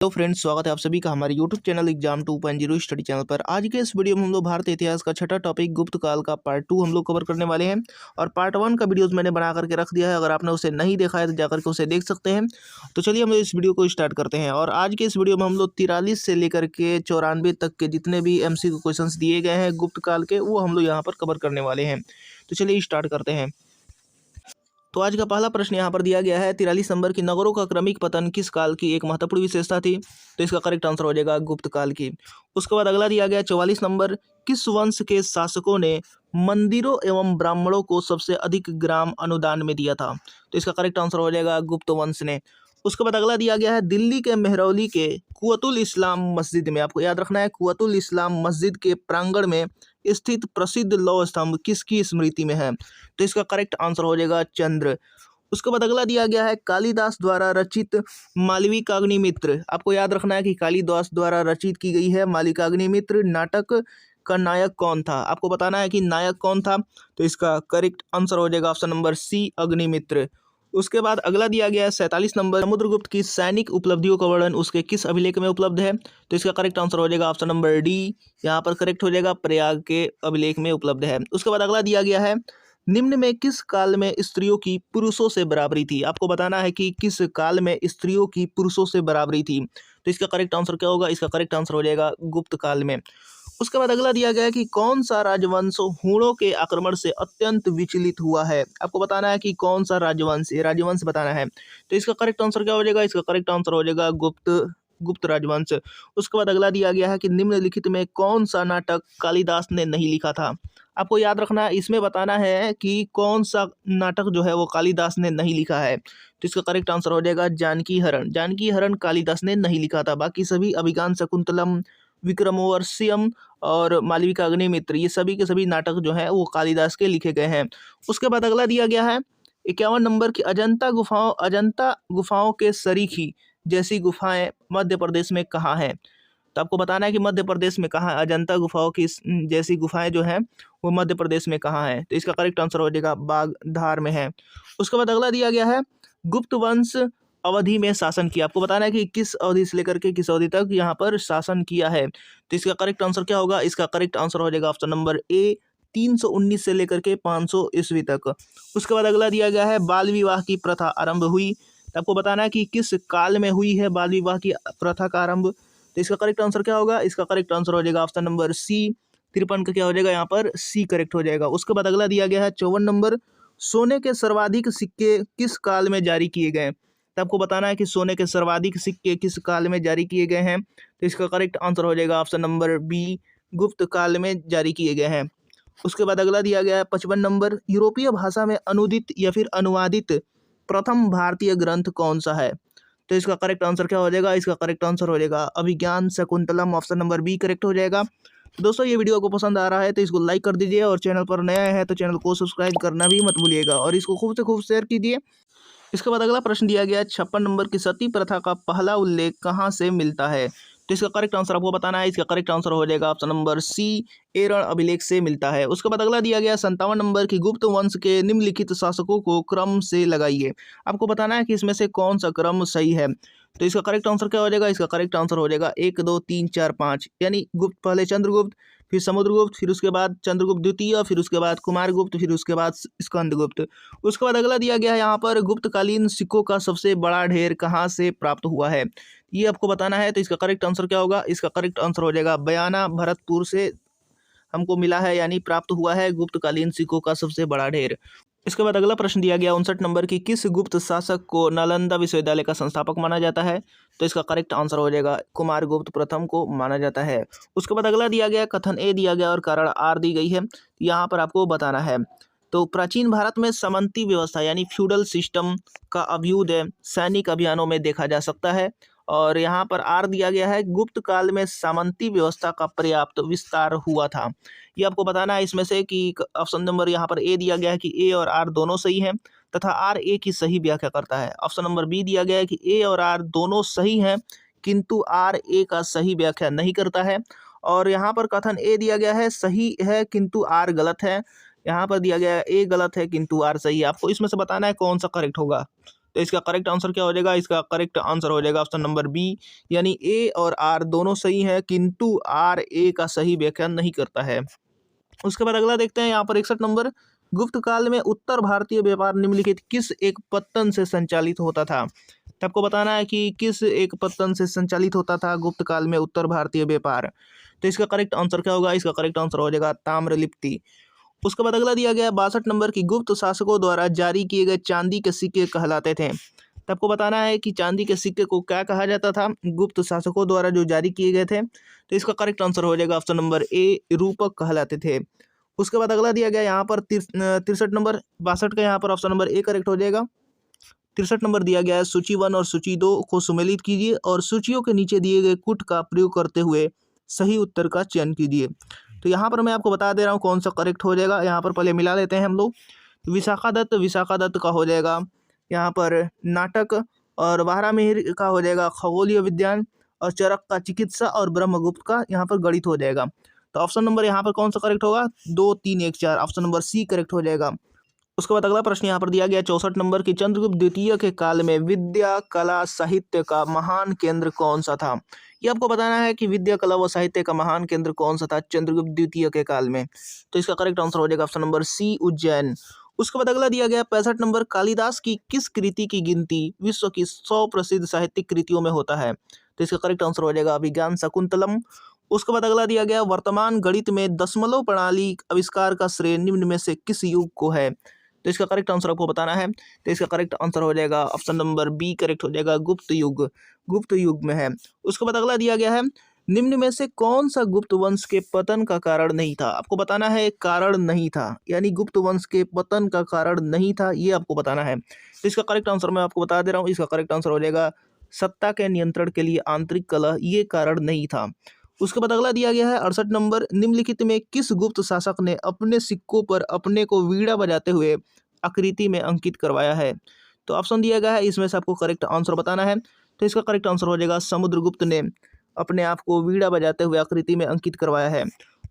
तो फ्रेंड्स, स्वागत है आप सभी का हमारे YouTube channel exam 2.0 study channel पर। आज के इस वीडियो में हम लोग भारतीय इतिहास का छठा टॉपिक गुप्त काल का पार्ट 2 हम लोग कवर करने वाले हैं। और पार्ट 1 का वीडियोस मैंने बना करके रख दिया है, अगर आपने उसे नहीं देखा है तो जाकर के उसे देख सकते हैं। तो चलिए हम लोग इस वीडियो को स्टार्ट करते हैं। और आज के इस वीडियो में हम लोग 43 से लेकर के 94 तक के जितने भी MCQ क्वेश्चंस दिए गए हैं गुप्त काल के, वो हम लोग यहाँ पर कवर करने वाले हैं। तो चलिए स्टार्ट करते हैं। तो आज का पहला प्रश्न यहाँ पर दिया गया है, 43 नंबर की नगरों का क्रमिक पतन किस काल की एक महत्वपूर्ण विशेषता थी? तो इसका करेक्ट आंसर हो जाएगा गुप्त काल की। उसके बाद अगला दिया गया 44 नंबर, किस वंश के शासकों ने मंदिरों एवं ब्राह्मणों को सबसे अधिक ग्राम अनुदान में दिया था? तो इसका करेक्ट आंसर हो जाएगा गुप्त वंश ने। उसके बाद अगला दिया गया है, दिल्ली के मेहरौली के कुवतुल इस्लाम मस्जिद में, आपको याद रखना है, कुवतुल इस्लाम मस्जिद के प्रांगण में स्थित प्रसिद्ध लौह स्तंभ किसकी स्मृति में है? तो इसका करेक्ट आंसर हो जाएगा चंद्र। उसके बाद अगला दिया गया है, कालिदास द्वारा रचित मालविकाग्निमित्र, आपको याद रखना है कि कालिदास द्वारा रचित की गई है मालविकाग्निमित्र नाटक का नायक कौन था? आपको बताना है कि नायक कौन था। तो इसका करेक्ट आंसर हो जाएगा ऑप्शन नंबर सी, अग्निमित्र। उसके बाद अगला दिया गया है 47 नंबर, समुद्रगुप्त की सैनिक उपलब्धियों का वर्णन उसके किस अभिलेख में उपलब्ध है? तो इसका करेक्ट आंसर हो जाएगा ऑप्शन नंबर डी, यहाँ पर करेक्ट हो जाएगा प्रयाग के अभिलेख में उपलब्ध है। उसके बाद अगला दिया गया है, निम्न में किस काल में स्त्रियों की पुरुषों से बराबरी थी? आपको बताना है कि किस काल में स्त्रियों की पुरुषों से बराबरी थी। तो इसका करेक्ट आंसर क्या होगा? इसका करेक्ट आंसर हो जाएगा गुप्त काल में। उसके बाद अगला दिया गया है कि कौन सा राजवंश हूणों के आक्रमण से अत्यंत विचलित हुआ है? आपको बताना है कि कौन सा राजवंश, ये राजवंश बताना है। तो इसका करेक्ट आंसर क्या हो जाएगा? इसका करेक्ट आंसर हो जाएगा गुप्त राजवंश। उसके बाद अगला दिया गया है कि निम्नलिखित में कौन सा नाटक कालिदास ने नहीं लिखा था? आपको याद रखना है, इसमें बताना है कि कौन सा नाटक जो है वो कालिदास ने नहीं लिखा है। तो इसका करेक्ट आंसर हो जाएगा जानकी हरण। जानकी हरण कालिदास ने नहीं लिखा था, बाकी सभी अभिज्ञान शकुंतलम, विक्रमोर्वशीयम और मालविका अग्निमित्र, ये सभी के सभी नाटक जो हैं वो कालिदास के लिखे गए हैं। उसके बाद अगला दिया गया है 51 नंबर की, अजंता गुफाओं के सरीखी जैसी गुफाएं मध्य प्रदेश में कहाँ हैं? तो आपको बताना है कि मध्य प्रदेश में कहाँ है अजंता गुफाओं की जैसी गुफाएं जो हैं वो मध्य प्रदेश में कहाँ है? तो इसका करेक्ट आंसर हो जाएगा बागधार में है। उसके बाद अगला दिया गया है, गुप्त वंश अवधि में शासन किया, आपको बताना है कि किस अवधि से लेकर के किस अवधि तक यहाँ पर शासन किया है। तो इसका करेक्ट आंसर क्या होगा? इसका करेक्ट आंसर हो जाएगा ऑप्शन नंबर ए, 319 से लेकर के 500 ईस्वी तक। उसके बाद अगला दिया गया है, बाल विवाह की प्रथा आरंभ हुई, तो आपको बताना है कि किस काल में हुई है बाल विवाह की प्रथा का आरंभ। तो इसका करेक्ट आंसर क्या होगा? इसका करेक्ट आंसर हो जाएगा ऑप्शन नंबर सी, 53 का क्या हो जाएगा? यहाँ पर सी करेक्ट हो जाएगा। उसके बाद अगला दिया गया है 54 नंबर, सोने के सर्वाधिक सिक्के किस काल में जारी किए गए? तो आपको बताना है कि सोने के सर्वाधिक सिक्के किस काल में जारी किए गए हैं। तो इसका करेक्ट आंसर हो जाएगा ऑप्शन नंबर बी, गुप्त काल में जारी किए गए हैं। उसके बाद अगला दिया गया है 55 नंबर, यूरोपीय भाषा में अनुदित या फिर अनुवादित प्रथम भारतीय ग्रंथ कौन सा है? तो इसका करेक्ट आंसर क्या हो जाएगा? इसका करेक्ट आंसर हो जाएगा Abhigyan Shakuntalam, option number B correct हो जाएगा। तो दोस्तों, ये वीडियो को पसंद आ रहा है तो इसको लाइक कर दीजिए, और चैनल पर नया है तो चैनल को सब्सक्राइब करना भी मत भूलिएगा, और इसको खूब से खूब शेयर कीजिए। इसके बाद अगला प्रश्न दिया गया 56 नंबर की, सती प्रथा का पहला उल्लेख कहाँ से मिलता है? तो इसका करेक्ट आंसर आपको बताना है। इसका करेक्ट आंसर हो जाएगा ऑप्शन नंबर सी, एरण अभिलेख से मिलता है। उसके बाद अगला दिया गया 57 नंबर की, गुप्त वंश के निम्नलिखित शासकों को क्रम से लगाइए, आपको बताना है कि इसमें से कौन सा क्रम सही है। तो इसका करेक्ट आंसर क्या हो जाएगा? इसका करेक्ट आंसर हो जाएगा 1 2 3 4 5, यानी गुप्त पहले चंद्रगुप्त, फिर समुद्रगुप्त, फिर उसके बाद चंद्रगुप्त द्वितीय, फिर उसके बाद कुमारगुप्त, फिर उसके बाद स्कंदगुप्त। उसके बाद अगला दिया गया है यहाँ पर, गुप्तकालीन सिक्कों का सबसे बड़ा ढेर कहाँ से प्राप्त हुआ है? ये आपको बताना है। तो इसका करेक्ट आंसर क्या होगा? इसका करेक्ट आंसर हो जाएगा बयाना, भरतपुर से हमको मिला है, यानी प्राप्त हुआ है गुप्तकालीन सिक्कों का सबसे बड़ा ढेर। इसके बाद अगला प्रश्न दिया गया 59 नंबर की, किस गुप्त शासक को नालंदा विश्वविद्यालय का संस्थापक माना जाता है? तो इसका करेक्ट आंसर हो जाएगा कुमारगुप्त प्रथम को माना जाता है। उसके बाद अगला दिया गया, कथन ए दिया गया और कारण आर दी गई है, यहाँ पर आपको बताना है। तो प्राचीन भारत में सामंती व्यवस्था यानी फ्यूडल सिस्टम का अभ्युदय सैनिक अभियानों में देखा जा सकता है, और यहाँ पर आर दिया गया है, गुप्त काल में सामंती व्यवस्था का पर्याप्त विस्तार हुआ था। ये आपको बताना है इसमें से कि ऑप्शन नंबर यहाँ पर ए दिया गया है कि ए और आर दोनों सही हैं, तथा आर ए की सही व्याख्या करता है। ऑप्शन नंबर बी दिया गया है कि ए और आर दोनों सही हैं, किंतु आर ए का सही व्याख्या नहीं करता है। और यहाँ पर कथन ए दिया गया है सही है किंतु आर गलत है, यहाँ पर दिया गया है ए गलत है किंतु आर सही है। आपको इसमें से बताना है कौन सा करेक्ट होगा। तो इसका करेक्ट आंसर क्या हो जाएगा? इसका करेक्ट आंसर हो जाएगा ऑप्शन नंबर बी, यानी ए और आर दोनों सही है, किंतु आर ए का सही व्याख्या नहीं करता है। उसके बाद अगला देखते हैं यहाँ पर 61 नंबर, गुप्त काल में उत्तर भारतीय व्यापार निम्नलिखित किस एक पत्तन से संचालित होता था? तो आपको बताना है कि किस एक पत्तन से संचालित होता था गुप्त काल में उत्तर भारतीय व्यापार। तो इसका करेक्ट आंसर क्या होगा? इसका करेक्ट आंसर हो जाएगा ताम्रलिप्ति। उसके बाद अगला दिया गया है 62 नंबर की, गुप्त शासकों द्वारा जारी किए गए चांदी के सिक्के कहलाते थे। तो आपको बताना है कि चांदी के सिक्के को क्या कहा जाता था गुप्त शासकों द्वारा जो जारी किए गए थे। तो इसका करेक्ट आंसर हो जाएगा ऑप्शन नंबर ए, रूपक कहलाते थे। उसके बाद अगला दिया गया यहाँ पर 63 नंबर, 62 का यहाँ पर ऑप्शन नंबर ए करेक्ट हो जाएगा। 63 नंबर दिया गया है, सूची 1 और सूची 2 को सुमेलित कीजिए और सूचियों के नीचे दिए गए कुट का प्रयोग करते हुए सही उत्तर का चयन कीजिए। तो यहाँ पर मैं आपको बता दे रहा हूँ कौन सा करेक्ट हो जाएगा। यहाँ पर पहले मिला लेते हैं हम लोग। विशाखा दत्त का हो जाएगा यहाँ पर नाटक, और वाहरा मिहिर का हो जाएगा खगोलीय विज्ञान, और चरक का चिकित्सा, और ब्रह्मगुप्त का यहाँ पर गणित हो जाएगा। तो ऑप्शन नंबर यहाँ पर कौन सा करेक्ट होगा? 2 3 1 4, ऑप्शन नंबर सी करेक्ट हो जाएगा। उसके बाद अगला प्रश्न यहाँ पर दिया गया 64 नंबर की, चंद्रगुप्त द्वितीय के काल में विद्या कला साहित्य का महान केंद्र कौन सा था? ये आपको बताना है कि विद्या कला व साहित्य का महान केंद्र कौन सा था चंद्रगुप्त द्वितीय के काल में। तो इसका करेक्ट आंसर हो जाएगा ऑप्शन नंबर सी, उज्जैन। उसके बाद अगला दिया गया 65 नंबर, कालिदास की किस कृति की गिनती विश्व की 100 प्रसिद्ध साहित्यिक कृतियों में होता है? तो इसका करेक्ट आंसर हो जाएगा अभिज्ञान शाकुंतलम। उसके बाद अगला दिया गया, वर्तमान गणित में दशमलव प्रणाली आविष्कार का श्रेय निम्न में से किस युग को है? तो इसका करेक्ट आंसर आपको बताना है। तो इसका करेक्ट आंसर हो जाएगा ऑप्शन नंबर बी करेक्ट हो जाएगा, गुप्त युग। गुप्त युग में है। उसके बाद अगला दिया गया है, निम्न में से कौन सा गुप्त वंश के पतन का कारण नहीं था? आपको बताना है कारण नहीं था, यानी गुप्त वंश के पतन का कारण नहीं था, ये आपको बताना है। तो इसका करेक्ट आंसर मैं आपको बता दे रहा हूँ। इसका करेक्ट आंसर हो जाएगा सत्ता के नियंत्रण के लिए आंतरिक कलह, ये कारण नहीं था। उसके बाद अगला दिया गया है 68 नंबर, निम्नलिखित में किस गुप्त शासक ने अपने सिक्कों पर अपने को वीणा बजाते हुए आकृति में अंकित करवाया है? तो ऑप्शन दिया गया है, इसमें से आपको करेक्ट आंसर बताना है। तो इसका करेक्ट आंसर हो जाएगा समुद्रगुप्त ने अपने आप को वीणा बजाते हुए आकृति में अंकित करवाया है।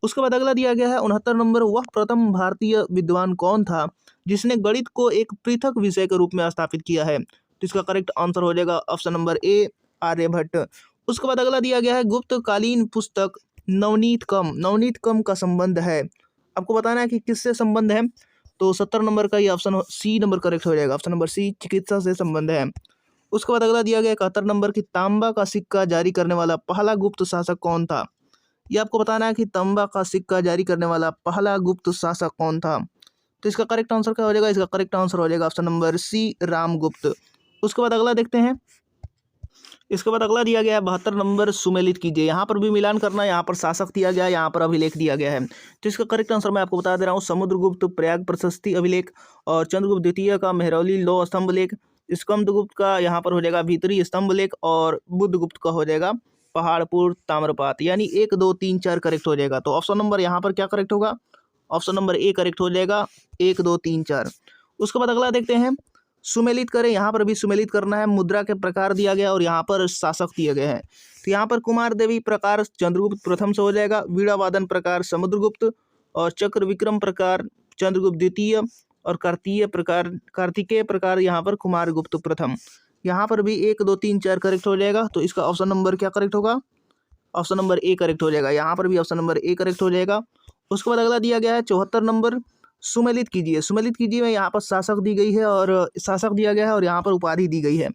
उसके बाद अगला दिया गया है 69 नंबर, वह प्रथम भारतीय विद्वान कौन था जिसने गणित को एक पृथक विषय के रूप में स्थापित किया है? तो इसका करेक्ट आंसर हो जाएगा ऑप्शन नंबर ए, आर्यभट्ट। उसके बाद अगला दिया गया है, गुप्तकालीन पुस्तक नवनीत कम का संबंध है, आपको बताना है कि किससे संबंध है। तो 70 नंबर का ये ऑप्शन सी नंबर करेक्ट हो जाएगा, ऑप्शन नंबर सी, चिकित्सा से संबंध है। उसके बाद अगला दिया गया 71 नंबर की, तांबा का सिक्का जारी करने वाला पहला गुप्त शासक कौन था? ये आपको बताना है कि तांबा का सिक्का जारी करने वाला पहला गुप्त शासक कौन था। तो इसका करेक्ट आंसर क्या हो जाएगा? इसका करेक्ट आंसर हो जाएगा ऑप्शन नंबर सी, रामगुप्त। उसके बाद अगला देखते हैं। इसके बाद अगला दिया गया है 72 नंबर, सुमेलित कीजिए। यहाँ पर भी मिलान करना है, यहाँ पर शासक दिया गया है, यहाँ पर अभिलेख दिया गया है। तो इसका करेक्ट आंसर मैं आपको बता दे रहा हूँ, समुद्रगुप्त प्रयाग प्रशस्ति अभिलेख, और चंद्रगुप्त द्वितीय का मेहरौली लौह स्तंभ लेख, स्कंदगुप्त का यहाँ पर हो जाएगा भीतरी स्तंभ लेख, और बुद्धगुप्त का हो जाएगा पहाड़पुर ताम्रपात, यानी 1 2 3 4 करेक्ट हो जाएगा। तो ऑप्शन नंबर यहाँ पर क्या करेक्ट होगा? ऑप्शन नंबर ए करेक्ट हो जाएगा, 1 2 3 4। उसके बाद अगला देखते हैं, सुमेलित करें। यहाँ पर भी सुमेलित करना है, मुद्रा के प्रकार दिया गया और यहाँ पर शासक दिए गए हैं। तो यहाँ पर कुमार देवी प्रकार चंद्रगुप्त प्रथम से हो जाएगा, वीणा वादन प्रकार समुद्रगुप्त, और चक्र विक्रम प्रकार चंद्रगुप्त द्वितीय, और कार्तिकेय प्रकार यहाँ पर कुमारगुप्त प्रथम। यहाँ पर भी 1 2 3 4 करेक्ट हो जाएगा। तो इसका ऑप्शन नंबर क्या करेक्ट होगा? ऑप्शन नंबर ए करेक्ट हो जाएगा। यहाँ पर भी ऑप्शन नंबर ए करेक्ट हो जाएगा। उसके बाद अगला दिया गया है 74 नंबर, सुमेलित कीजिए में यहाँ पर शासक दी गई है और शासक दिया गया है, और यहाँ पर उपाधि दी गई है।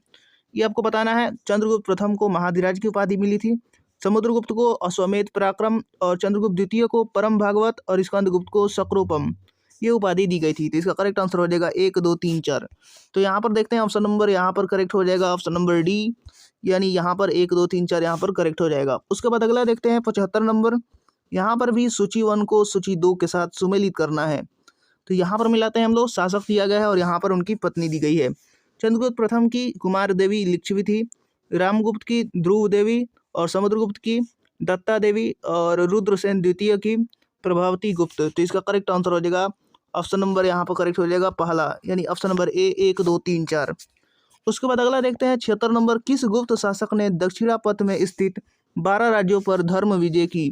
ये आपको बताना है, चंद्रगुप्त प्रथम को महाधिराज की उपाधि मिली थी, समुद्रगुप्त को अश्वमेध पराक्रम, और चंद्रगुप्त द्वितीय को परम भागवत, और स्कंदगुप्त को सक्रोपम, ये उपाधि दी गई थी। तो इसका करेक्ट आंसर हो जाएगा 1 2 3 4। तो यहाँ पर देखते हैं ऑप्शन नंबर यहाँ पर करेक्ट हो जाएगा, ऑप्शन नंबर डी, यानी यहाँ पर 1 2 3 4 यहाँ पर करेक्ट हो जाएगा। उसके बाद अगला देखते हैं 75 नंबर, यहाँ पर भी सूची 1 को सूची 2 के साथ सुमेलित करना है। तो यहाँ पर मिलाते हैं हम लोग, शासक दिया गया है और यहाँ पर उनकी पत्नी दी गई है। चंद्रगुप्त प्रथम की कुमार देवी लिच्छवी थी, रामगुप्त की ध्रुव देवी, और समुद्रगुप्त की दत्ता देवी, और रुद्रसेन द्वितीय की प्रभावती गुप्त। तो इसका करेक्ट आंसर हो जाएगा ऑप्शन नंबर यहाँ पर करेक्ट हो जाएगा पहला, यानी ऑप्शन नंबर ए 1 2 3 4। उसके बाद अगला देखते हैं 76 नंबर, किस गुप्त शासक ने दक्षिणापथ में स्थित 12 राज्यों पर धर्म विजय की?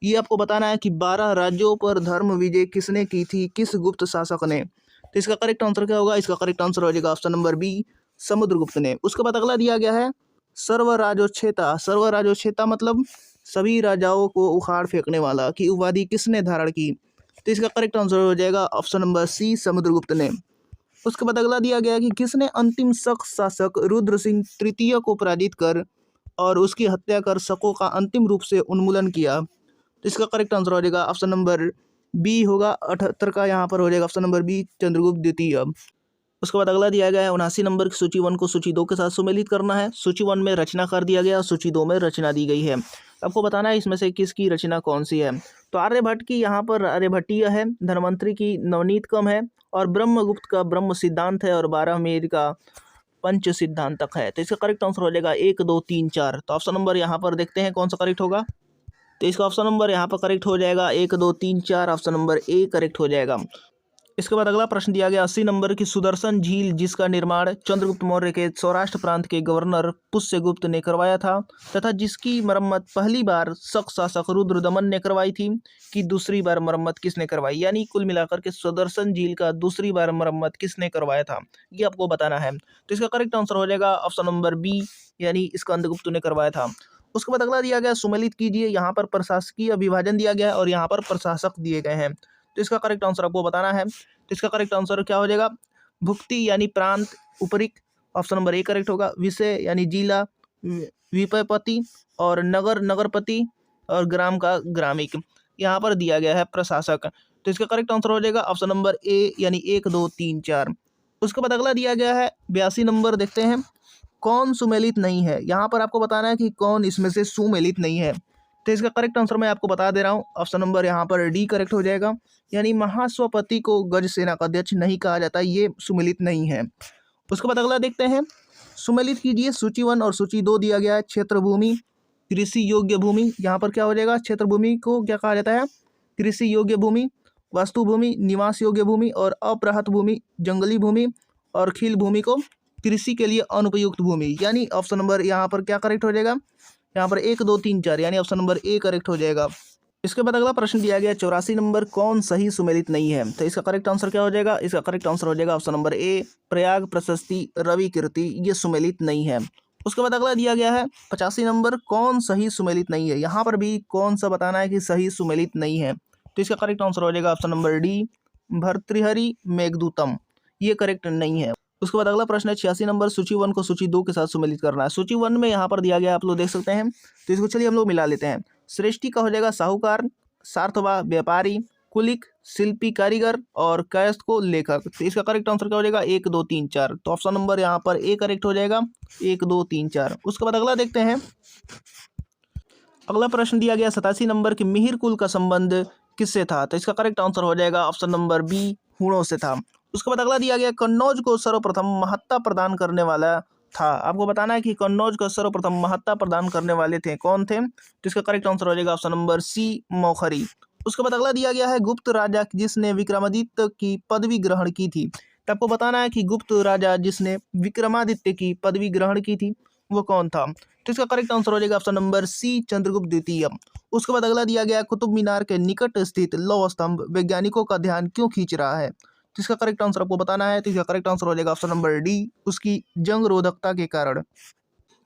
ये आपको बताना है कि 12 राज्यों पर धर्म विजय किसने की थी, किस गुप्त शासक ने। तो इसका करेक्ट आंसर क्या होगा? इसका करेक्ट आंसर हो जाएगा ऑप्शन नंबर बी, समुद्रगुप्त ने। उसके बाद अगला दिया गया है सर्वराजोच्छेता। सर्वराजोच्छेता मतलब सभी राजाओं को उखाड़ फेंकने वाला की उपाधि किसने धारण की? तो इसका करेक्ट आंसर हो जाएगा ऑप्शन नंबर सी, समुद्रगुप्त ने। उसके बाद अगला दिया गया कि किसने अंतिम शक शासक रुद्र सिंह तृतीय को पराजित कर और उसकी हत्या कर शकों का अंतिम रूप से उन्मूलन किया? तो इसका करेक्ट आंसर हो जाएगा ऑप्शन नंबर बी होगा 78 का, यहाँ पर हो जाएगा ऑप्शन नंबर बी, चंद्रगुप्त द्वितीय। उसके बाद अगला दिया गया है 79 नंबर की सूची 1 को सूची 2 के साथ सुमेलित करना है। सूची 1 में रचनाकार दिया गया और सूची 2 में रचना दी गई है। आपको बताना है इसमें से किसकी रचना कौन सी है। तो आर्यभट्ट की यहाँ पर आर्यभट्टीय है, धन्वंतरि की नवनीतकम है और ब्रह्मगुप्त का ब्रह्म सिद्धांत है और बारहवें का पंच सिद्धांतक है। तो इसका करेक्ट आंसर हो जाएगा 1, 2, 3, 4। तो ऑप्शन नंबर यहाँ पर देखते हैं कौन सा करेक्ट होगा। तो इसका ऑप्शन नंबर यहाँ पर करेक्ट हो जाएगा 1, 2, 3, 4, ऑप्शन नंबर ए करेक्ट हो जाएगा। इसके बाद अगला प्रश्न दिया गया 80 नंबर की सुदर्शन झील जिसका निर्माण चंद्रगुप्त मौर्य के सौराष्ट्र प्रांत के गवर्नर पुष्यगुप्त ने करवाया था तथा जिसकी मरम्मत पहली बार शक शासक रुद्रदमन ने करवाई थी कि दूसरी बार मरम्मत किसने करवाई, यानी कुल मिलाकर के सुदर्शन झील का दूसरी बार मरम्मत किसने करवाया था, ये आपको बताना है। तो इसका करेक्ट आंसर हो जाएगा ऑप्शन नंबर बी, यानी स्कंदगुप्त ने करवाया था। उसके बाद अगला दिया गया सुमेलित कीजिए। यहाँ पर प्रशासकीय विभाजन दिया गया है और यहाँ पर प्रशासक दिए गए हैं। तो इसका करेक्ट आंसर आपको बताना है। तो इसका करेक्ट आंसर क्या हो जाएगा? भुक्ति यानी प्रांत उपरिक, ऑप्शन नंबर ए करेक्ट होगा। विषय यानी जिला, विपयपति और नगर नगरपति और ग्राम का ग्रामिक, यहाँ पर दिया गया है प्रशासक। तो इसका करेक्ट आंसर हो जाएगा ऑप्शन नंबर ए, यानी 1, 2, 3, 4। उसके बाद अगला दिया गया है 82 नंबर, देखते हैं कौन सुमेलित नहीं है। यहाँ पर आपको बताना है कि कौन इसमें से सुमेलित नहीं है। तो इसका करेक्ट आंसर मैं आपको बता दे रहा हूँ, ऑप्शन नंबर यहाँ पर डी करेक्ट हो जाएगा, यानी महाश्वपति को गज सेना का अध्यक्ष नहीं कहा जाता, ये सुमेलित नहीं है। उसके बाद अगला देखते हैं, सुमेलित कीजिए। सूची 1 और सूची 2 दिया गया है। क्षेत्र भूमि, कृषि योग्य भूमि, यहाँ पर क्या हो जाएगा? क्षेत्र भूमि को क्या कहा जाता है? कृषि योग्य भूमि, वास्तु भूमि, निवास योग्य भूमि और अपराहत भूमि, जंगली भूमि और खील भूमि को कृषि के लिए अनुपयुक्त भूमि, यानी ऑप्शन नंबर यहाँ पर क्या करेक्ट हो जाएगा? यहाँ पर 1, 2, 3, 4, यानी ऑप्शन नंबर ए करेक्ट हो जाएगा। इसके बाद अगला प्रश्न दिया गया 84 नंबर, कौन सही सुमेलित नहीं है। तो इसका करेक्ट आंसर क्या हो जाएगा? इसका करेक्ट आंसर हो जाएगा ऑप्शन नंबर ए, प्रयाग, प्रशस्ति, रवि कीर्ति, ये सुमेलित नहीं है। उसके बाद अगला दिया गया है 85 नंबर, कौन सही सुमेलित नहीं है। यहाँ पर भी कौन सा बताना है कि सही सुमेलित नहीं है। तो इसका करेक्ट आंसर हो जाएगा option number D, Bhartrihari Meghadutam, ये करेक्ट नहीं है। उसके बाद अगला प्रश्न है 86 नंबर, सूची 1 को सूची 2 के साथ सुमेलित करना है। सूची 1 में यहाँ पर दिया गया, आप लोग देख सकते हैं। तो इसको चलिए हम लोग मिला लेते हैं। श्रेष्ठी का हो जाएगा साहूकार, सार्थवा व्यापारी, कुलिक शिल्पी कारीगर और कायस्थ को लेखक। तो इसका करेक्ट आंसर क्या हो जाएगा? 1, 2, 3, 4। तो ऑप्शन नंबर यहाँ पर ए करेक्ट हो जाएगा, 1, 2, 3, 4। उसके बाद अगला देखते हैं। अगला प्रश्न दिया गया 87 नंबर की मिहिर कुल का संबंध किससे था। तो इसका करेक्ट आंसर हो जाएगा ऑप्शन नंबर बी, हूणों से था। उसके बाद अगला दिया गया कन्नौज को सर्वप्रथम महत्ता प्रदान करने वाला था। आपको बताना है कि कन्नौज को सर्वप्रथम महत्ता प्रदान करने वाले थे, कौन थे। तो इसका करेक्ट आंसर हो जाएगा ऑप्शन नंबर सी, मौखरी। उसके बाद अगला दिया गया है गुप्त राजा जिसने विक्रमादित्य की पदवी ग्रहण की थी। तो आपको बताना है कि गुप्त राजा जिसने विक्रमादित्य की पदवी ग्रहण की थी वो कौन था। तो इसका करेक्ट आंसर हो जाएगा ऑप्शन नंबर सी, चंद्रगुप्त द्वितीय। उसके बाद अगला दिया गया कुतुब मीनार के निकट स्थित लौह स्तंभ वैज्ञानिकों का ध्यान क्यों खींच रहा है। तो इसका करेक्ट आंसर आपको बताना है। तो इसका करेक्ट आंसर हो जाएगा ऑप्शन नंबर डी, उसकी जंग रोधकता के कारण।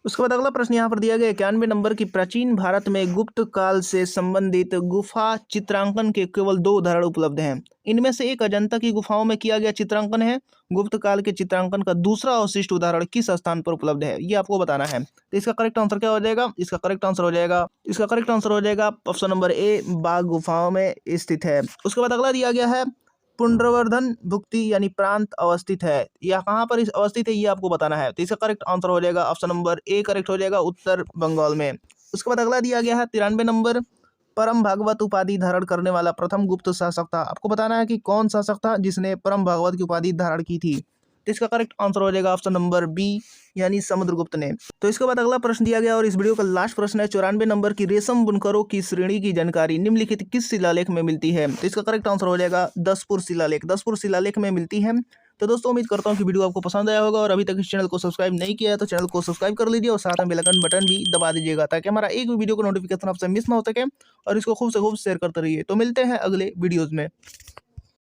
उसके बाद अगला प्रश्न यहाँ पर दिया गया 91 नंबर की प्राचीन भारत में गुप्त काल से संबंधित गुफा चित्रांकन के केवल 2 उदाहरण उपलब्ध हैं। इनमें से एक अजंता की गुफाओं में किया गया चित्रांकन है। गुप्त काल के चित्रांकन का दूसरा अवशिष्ट उदाहरण किस स्थान पर उपलब्ध है, ये आपको बताना है। तो इसका करेक्ट आंसर क्या हो जाएगा? इसका करेक्ट आंसर हो जाएगा ऑप्शन नंबर ए, बाघ गुफाओं में स्थित है। उसके बाद अगला दिया गया है पुनर्वर्धन भुक्ति यानी प्रांत अवस्थित है, या कहाँ पर इस अवस्थित है ये आपको बताना है। तो इसका करेक्ट आंसर हो जाएगा ऑप्शन नंबर ए करेक्ट हो जाएगा, उत्तर बंगाल में। उसके बाद अगला दिया गया है 93 नंबर, परम भागवत उपाधि धारण करने वाला प्रथम गुप्त शासक था। आपको बताना है कि कौन शासक था जिसने परम भागवत की उपाधि धारण की थी। तो इसका करेक्ट आंसर हो जाएगा ऑप्शन नंबर बी, यानी समुद्रगुप्त ने। तो इसके बाद अगला प्रश्न दिया गया और इस वीडियो का लास्ट प्रश्न है 94 नंबर की रेशम बुनकरों की श्रेणी की जानकारी निम्नलिखित किस शिलालेख में मिलती है। तो इसका करेक्ट आंसर हो जाएगा दसपुर शिलालेख, दसपुर शिलालेख में मिलती है। तो दोस्तों उम्मीद करता हूँ कि वीडियो आपको पसंद आया होगा और अभी तक इस चैनल को सब्सक्राइब नहीं किया है तो चैनल को सब्सक्राइब कर लीजिए और साथ में बेल आइकन बटन भी दबा दीजिएगा ताकि हमारा एक भी वीडियो का नोटिफिकेशन आपसे मिस ना हो सके, और इसको खूब से खूब शेयर करते रहिए। तो मिलते हैं अगले वीडियोज़ में।